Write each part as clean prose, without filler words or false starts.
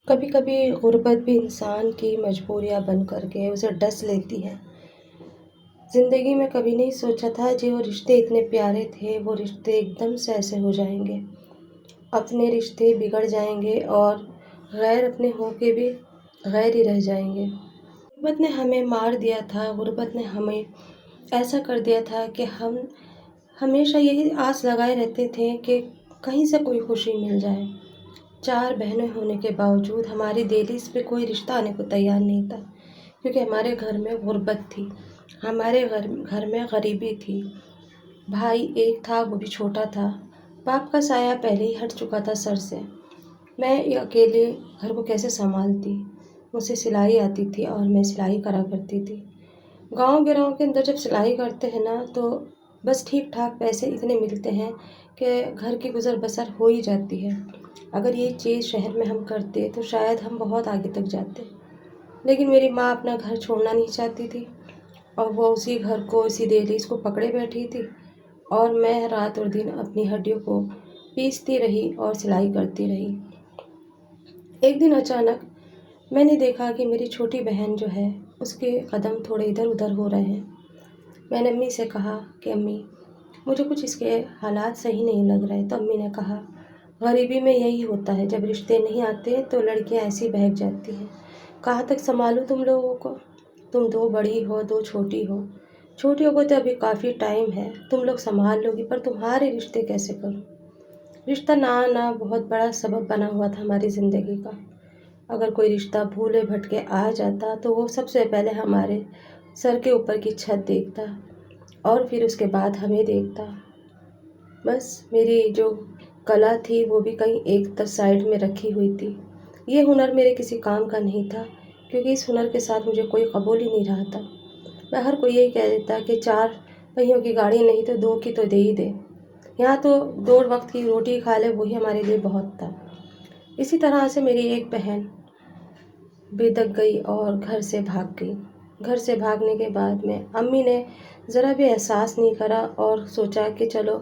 کبھی کبھی غربت بھی انسان کی مجبوریاں بن کر کے اسے ڈس لیتی ہے۔ زندگی میں کبھی نہیں سوچا تھا جو رشتے اتنے پیارے تھے وہ رشتے ایک دم سے ایسے ہو جائیں گے۔ اپنے رشتے بگڑ جائیں گے اور غیر اپنے ہو کے بھی غیر ہی رہ جائیں گے۔ غربت نے ہمیں مار دیا تھا، غربت نے ہمیں ایسا کر دیا تھا کہ ہم ہمیشہ یہی آس لگائے رہتے تھے کہ کہیں سے کوئی خوشی مل جائے۔ 4 بہنیں ہونے کے باوجود ہماری دہلیز پہ کوئی رشتہ آنے کو تیار نہیں تھا، کیونکہ ہمارے گھر میں غربت تھی، ہمارے گھر میں غریبی تھی۔ بھائی ایک تھا، وہ بھی چھوٹا تھا، باپ کا سایہ پہلے ہی ہٹ چکا تھا سر سے۔ میں اکیلے گھر کو کیسے سنبھالتی؟ مجھے سلائی آتی تھی اور میں سلائی کرا کرتی تھی۔ گاؤں گراؤں کے اندر جب سلائی کرتے ہیں نا تو بس ٹھیک ٹھاک پیسے اتنے ملتے ہیں کہ گھر کی گزر بسر ہو ہی جاتی ہے۔ اگر یہ چیز شہر میں ہم کرتے تو شاید ہم بہت آگے تک جاتے، لیکن میری ماں اپنا گھر چھوڑنا نہیں چاہتی تھی اور وہ اسی گھر کو، اسی دہلیز کو پکڑے بیٹھی تھی، اور میں رات اور دن اپنی ہڈیوں کو پیستی رہی اور سلائی کرتی رہی۔ ایک دن اچانک میں نے دیکھا کہ میری چھوٹی بہن جو ہے اس کے قدم تھوڑے ادھر ادھر ہو رہے ہیں۔ میں نے امی سے کہا کہ امی مجھے کچھ اس کے حالات صحیح نہیں لگ رہے، تو امی نے کہا غریبی میں یہی ہوتا ہے، جب رشتے نہیں آتے تو لڑکیاں ایسی بہک جاتی ہیں۔ کہاں تک سنبھالوں تم لوگوں کو؟ تم 2 بڑی ہو، 2 چھوٹی ہو۔ چھوٹیوں کو تو ابھی کافی ٹائم ہے، تم لوگ سنبھال لو گی، پر تمہارے رشتے کیسے کروں؟ رشتہ نہ آنا بہت بڑا سبب بنا ہوا تھا ہماری زندگی کا۔ اگر کوئی رشتہ بھولے بھٹکے آ جاتا تو وہ سب سے پہلے ہمارے سر کے اوپر کی چھت دیکھتا اور پھر اس کے بعد ہمیں دیکھتا۔ بس میری جو کلا تھی وہ بھی کہیں ایک سائڈ میں رکھی ہوئی تھی۔ یہ ہنر میرے کسی کام کا نہیں تھا، کیونکہ اس ہنر کے ساتھ مجھے کوئی قبول ہی نہیں رہا تھا۔ میں ہر کوئی یہی کہہ دیتا کہ 4 پہیوں کی گاڑی نہیں تو 2 کی تو دے ہی دے، یہاں تو 2 وقت کی روٹی کھا لے وہی ہمارے لیے بہت تھا۔ اسی طرح سے میری ایک بہن بھدک گئی اور گھر سے بھاگ گئی۔ گھر سے بھاگنے کے بعد میں امی نے ذرا بھی احساس نہیں کرا اور سوچا کہ چلو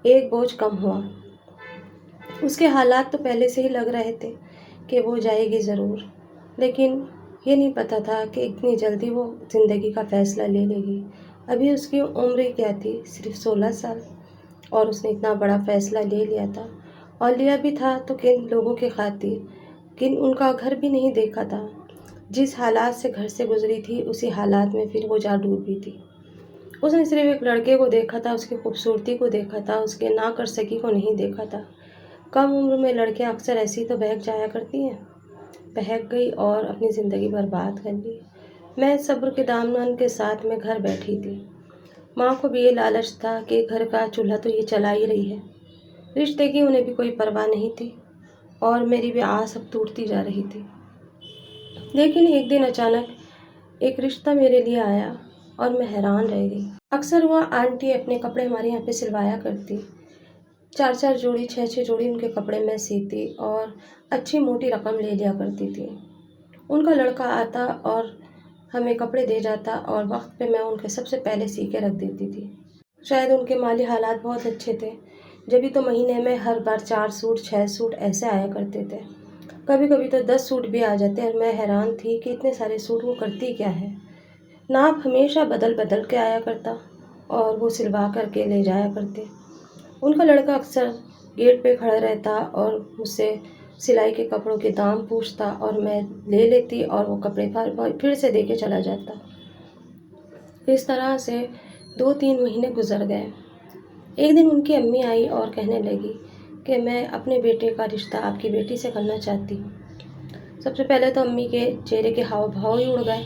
ایک بوجھ کم ہوا۔ اس کے حالات تو پہلے سے ہی لگ رہے تھے کہ وہ جائے گی ضرور، لیکن یہ نہیں پتہ تھا کہ اتنی جلدی وہ زندگی کا فیصلہ لے لے گی۔ ابھی اس کی عمر کیا تھی؟ صرف 16 سال، اور اس نے اتنا بڑا فیصلہ لے لیا تھا، اور لیا بھی تھا تو کن لوگوں کی خاطر، کن ان کا گھر بھی نہیں دیکھا تھا۔ جس حالات سے گھر سے گزری تھی اسی حالات میں پھر وہ جا ڈوبی تھی۔ اس نے صرف ایک لڑکے کو دیکھا تھا، اس کی خوبصورتی کو دیکھا تھا، اس کے نہ کر سکی کو نہیں دیکھا تھا۔ کم عمر میں لڑکیاں اکثر ایسی تو بہک جایا کرتی ہیں۔ بہک گئی اور اپنی زندگی برباد کر لی۔ میں صبر کے دامن کے ساتھ میں گھر بیٹھی تھی۔ ماں کو بھی یہ لالچ تھا کہ گھر کا چولہا تو یہ چلا ہی رہی ہے، رشتے کی انہیں بھی کوئی پرواہ نہیں تھی، اور میری بھی آس اب ٹوٹتی جا رہی تھی۔ لیکن ایک دن اچانک ایک رشتہ میرے لیے آیا اور میں حیران رہ گئی۔ اکثر وہ آنٹی اپنے کپڑے ہمارے یہاں پہ سلوایا کرتی، 4 جوڑی 6 جوڑی ان کے کپڑے میں سیتی اور اچھی موٹی رقم لے لیا کرتی تھی۔ ان کا لڑکا آتا اور ہمیں کپڑے دے جاتا اور وقت پہ میں ان کے سب سے پہلے سی کے رکھ دیتی تھی۔ شاید ان کے مالی حالات بہت اچھے تھے، جبھی تو مہینے میں ہر بار 4 سوٹ 6 سوٹ ایسے آیا کرتے تھے، کبھی کبھی تو 10 سوٹ بھی آ جاتے، اور میں حیران تھی کہ اتنے سارے سوٹ وہ کرتی کیا ہے۔ ناپ ہمیشہ بدل بدل کے آیا کرتا اور وہ سلوا کر کے لے جایا کرتے۔ ان کا لڑکا اکثر گیٹ پہ کھڑا رہتا اور مجھ سے سلائی کے کپڑوں کے دام پوچھتا اور میں لے لیتی اور وہ کپڑے پھر سے دے کے چلا جاتا۔ اس طرح سے 2-3 مہینے گزر گئے۔ ایک دن ان کی امی آئی اور کہنے لگی کہ میں اپنے بیٹے کا رشتہ آپ کی بیٹی سے کرنا چاہتی ہوں۔ سب سے پہلے تو امی کے چہرے کے ہاؤ بھاؤ ہی اڑ گئے۔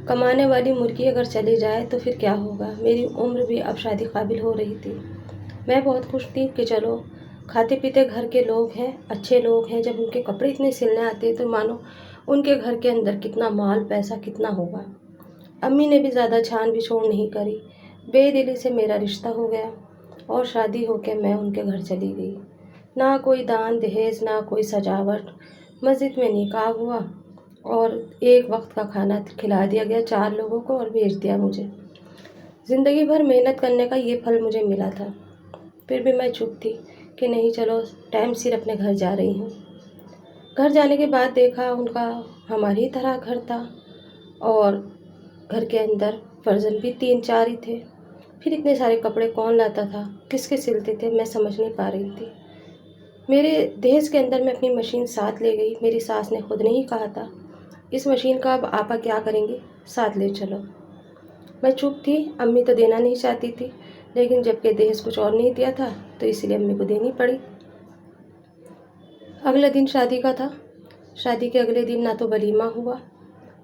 کمانے والی مرغی اگر چلی جائے تو پھر کیا ہوگا؟ میری عمر بھی اب شادی قابل ہو رہی تھی۔ میں بہت خوش تھی کہ چلو کھاتے پیتے گھر کے لوگ ہیں، اچھے لوگ ہیں، جب ان کے کپڑے اتنے سلنے آتے تو مانو ان کے گھر کے اندر کتنا مال پیسہ کتنا ہوگا۔ امی نے بھی زیادہ چھان بچھوڑ نہیں کری، بے دلی سے میرا رشتہ ہو گیا اور شادی ہو کے میں ان کے گھر چلی گئی۔ نہ کوئی دان دہیز، نہ کوئی سجاوٹ، مسجد میں نکاح ہوا اور ایک وقت کا کھانا کھلا دیا گیا 4 لوگوں کو اور بھیج دیا مجھے۔ زندگی بھر محنت کرنے کا یہ پھل مجھے ملا تھا، پھر بھی میں چپ تھی کہ نہیں، چلو ٹائم سر اپنے گھر جا رہی ہوں۔ घर जाने के बाद देखा उनका हमारी तरह घर था, और घर के अंदर वर्जन भी 3-4 ही थे। फिर इतने सारे कपड़े कौन लाता था, किसके सिलते थे, मैं समझ नहीं पा रही थी। मेरे दहेज के अंदर मैं अपनी मशीन साथ ले गई। मेरी सास ने खुद ने ही कहा था, इस मशीन का अब आपा क्या करेंगे, साथ ले चलो। मैं चुप थी। अम्मी तो देना नहीं चाहती थी, लेकिन जबकि दहेज कुछ और नहीं दिया था तो इसलिए अम्मी को देनी पड़ी। अगले दिन शादी का था। शादी के अगले दिन ना तो वलीमा हुआ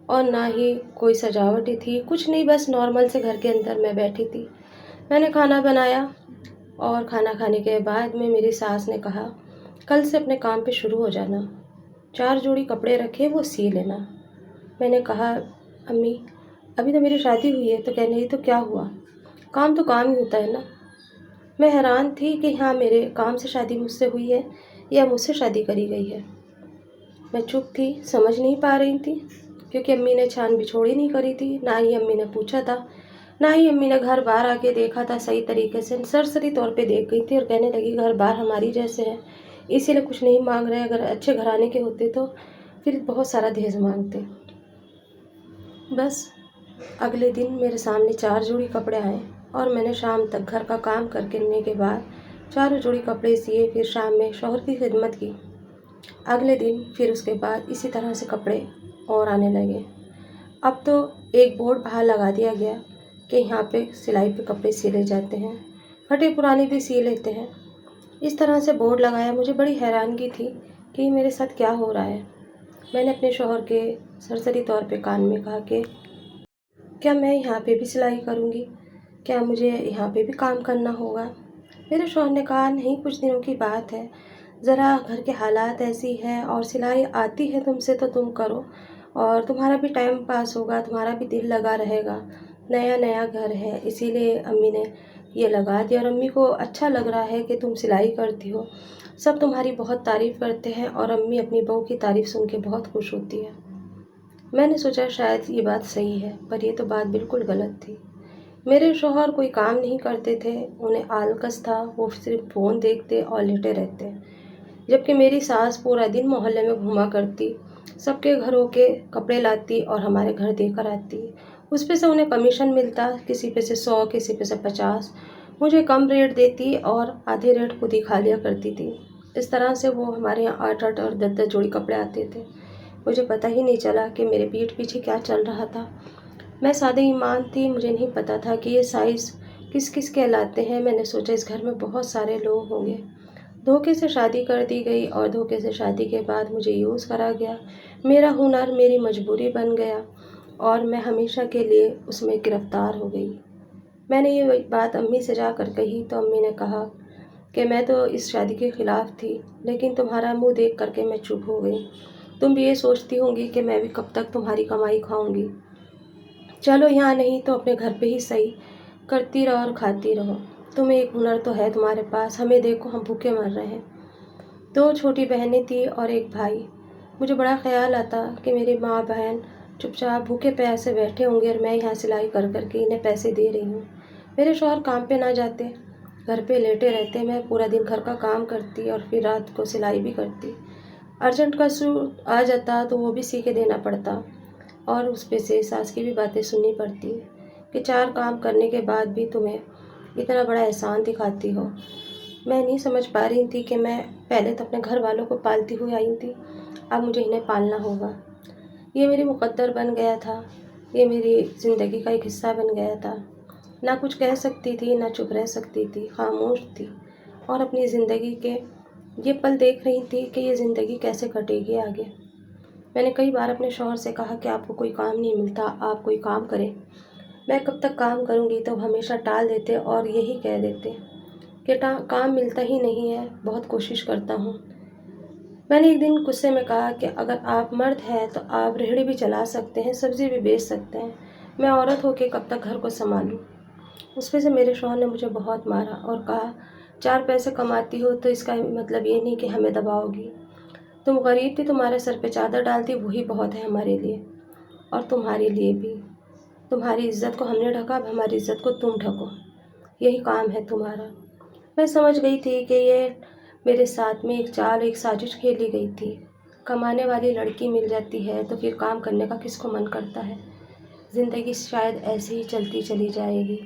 और ना ही कोई सजावट ही थी, कुछ नहीं, बस नॉर्मल से घर के अंदर मैं बैठी थी। मैंने खाना बनाया और खाना खाने के बाद में मेरी सास ने कहा, कल से अपने काम पे शुरू हो जाना, 4 जोड़ी कपड़े रखे वो सी लेना। मैंने कहा, अम्मी अभी तो मेरी शादी हुई है। तो कहने लगी, तो क्या हुआ, काम तो काम ही होता है ना। मैं हैरान थी कि हाँ, मेरे काम से शादी मुझसे हुई है या मुझसे शादी करी गई है। मैं चुप थी, समझ नहीं पा रही थी, क्योंकि अम्मी ने छान बिछोड़ी नहीं करी थी, ना ही अम्मी ने पूछा था, ना ही अम्मी ने घर बार आके देखा था सही तरीके से। सरसरी तौर पे देख गई थी और कहने लगी, घर बार हमारी जैसे है, इसीलिए कुछ नहीं मांग रहे। अगर अच्छे घराने के होते तो फिर बहुत सारा दहेज मांगते। बस अगले दिन मेरे सामने 4 जोड़ी कपड़े आए और मैंने शाम तक घर का काम करने के बाद 4 जोड़ी कपड़े सिए। फिर शाम में शौहर की खिदमत की। अगले दिन फिर उसके बाद इसी तरह से कपड़े और आने लगे। अब तो एक बोर्ड बाहर लगा दिया गया कि यहाँ पे सिलाई पे कपड़े सिले जाते हैं, फटे पुराने भी सी लेते हैं। इस तरह से बोर्ड लगाया। मुझे बड़ी हैरानगी थी कि मेरे साथ क्या हो रहा है। मैंने अपने शौहर के सरसरी तौर पे कान में कहा कि क्या मैं यहाँ पे भी सिलाई करूँगी, क्या मुझे यहाँ पे भी काम करना होगा। मेरे शौहर ने कहा, नहीं, कुछ दिनों की बात है, ज़रा घर के हालात ऐसी हैं और सिलाई आती है तुमसे तो तुम करो, और तुम्हारा भी टाइम पास होगा, तुम्हारा भी दिल लगा रहेगा। नया नया घर है, इसीलिए अम्मी ने ये लगा दिया और अम्मी को अच्छा लग रहा है कि तुम सिलाई करती हो। सब तुम्हारी बहुत तारीफ़ करते हैं और अम्मी अपनी बहू की तारीफ़ सुन के बहुत खुश होती है। मैंने सोचा शायद ये बात सही है, पर ये तो बात बिल्कुल गलत थी। मेरे शौहर कोई काम नहीं करते थे, उन्हें आलकस था, वो सिर्फ फ़ोन देखते और लेटे रहते। जबकि मेरी सास पूरा दिन मोहल्ले में घूमा करती, सबके घरों के कपड़े लाती और हमारे घर देकर आती। उस पे से उन्हें कमीशन मिलता, किसी पे से 100, किसी पे से 50। मुझे कम रेट देती और आधे रेट खुद ही खा लिया करती थी। इस तरह से वो हमारे यहाँ 8-8 और 10-10 जोड़ी कपड़े आते थे। मुझे पता ही नहीं चला कि मेरे पीठ पीछे क्या चल रहा था। मैं सादे ईमान थी, मुझे नहीं पता था कि ये साइज़ किस किस कहलाते हैं। मैंने सोचा इस घर में बहुत सारे लोग होंगे। धोखे से शादी कर दी गई और धोखे से शादी के बाद मुझे यूज़ करा गया। मेरा हुनर मेरी मजबूरी बन गया और मैं हमेशा के लिए उसमें गिरफ़्तार हो गई। मैंने ये बात अम्मी से जाकर कही तो अम्मी ने कहा कि मैं तो इस शादी के ख़िलाफ़ थी, लेकिन तुम्हारा मुँह देख कर के मैं चुप हो गई। तुम भी ये सोचती होंगी कि मैं भी कब तक तुम्हारी कमाई खाऊंगी। चलो, यहाँ नहीं तो अपने घर पे ही सही, करती रहो और खाती रहो। तुम्हें एक हुनर तो है तुम्हारे पास, हमें देखो, हम भूखे मर रहे हैं। 2 छोटी बहनें थी और एक भाई। मुझे बड़ा ख्याल आता कि मेरी माँ बहन चुपचाप भूखे प्यासे बैठे होंगे और मैं यहाँ सिलाई कर कर के इन्हें पैसे दे रही हूँ। मेरे शौहर काम पे ना जाते, घर पे लेटे रहते। मैं पूरा दिन घर का काम करती और फिर रात को सिलाई भी करती। अर्जेंट का सूट आ जाता तो वो भी सी के देना पड़ता और उस पे से सास की भी बातें सुननी पड़ती कि 4 काम करने के बाद भी तुम्हें इतना बड़ा एहसान दिखाती हो। मैं नहीं समझ पा रही थी कि मैं पहले तो अपने घर वालों को पालती हुई आई थी, अब मुझे इन्हें पालना होगा। ये मेरी मुकद्दर बन गया था, ये मेरी ज़िंदगी का एक हिस्सा बन गया था। ना कुछ कह सकती थी, ना चुप रह सकती थी, खामोश थी और अपनी ज़िंदगी के ये पल देख रही थी कि ये ज़िंदगी कैसे कटेगी आगे। मैंने कई बार अपने शौहर से कहा कि आपको कोई काम नहीं मिलता, आप कोई काम करें। मैं कब तक काम करूंगी, तो हमेशा टाल देते और यही कह देते कि काम मिलता ही नहीं है, बहुत कोशिश करता हूँ। मैंने एक दिन गुस्से में कहा कि अगर आप मर्द हैं तो आप रेहड़ी भी चला सकते हैं, सब्ज़ी भी बेच सकते हैं, मैं औरत होकर कब तक घर को संभालूँ। उस पे से मेरे शौहर ने मुझे बहुत मारा और कहा, 4 पैसे कमाती हो तो इसका मतलब ये नहीं कि हमें दबाओगी। तुम गरीब थी, तुम्हारे सर पे चादर डालती, वही बहुत है हमारे लिए और तुम्हारे लिए भी। तुम्हारी इज्जत को हमने ढका, अब हमारी इज्जत को तुम ढको, यही काम है तुम्हारा। मैं समझ गई थी कि ये मेरे साथ में एक चाल, एक साजिश खेली गई थी। کمانے والی لڑکی مل جاتی ہے تو پھر کام کرنے کا کس کو من کرتا ہے؟ زندگی شاید ایسے ہی چلتی چلی جائے گی۔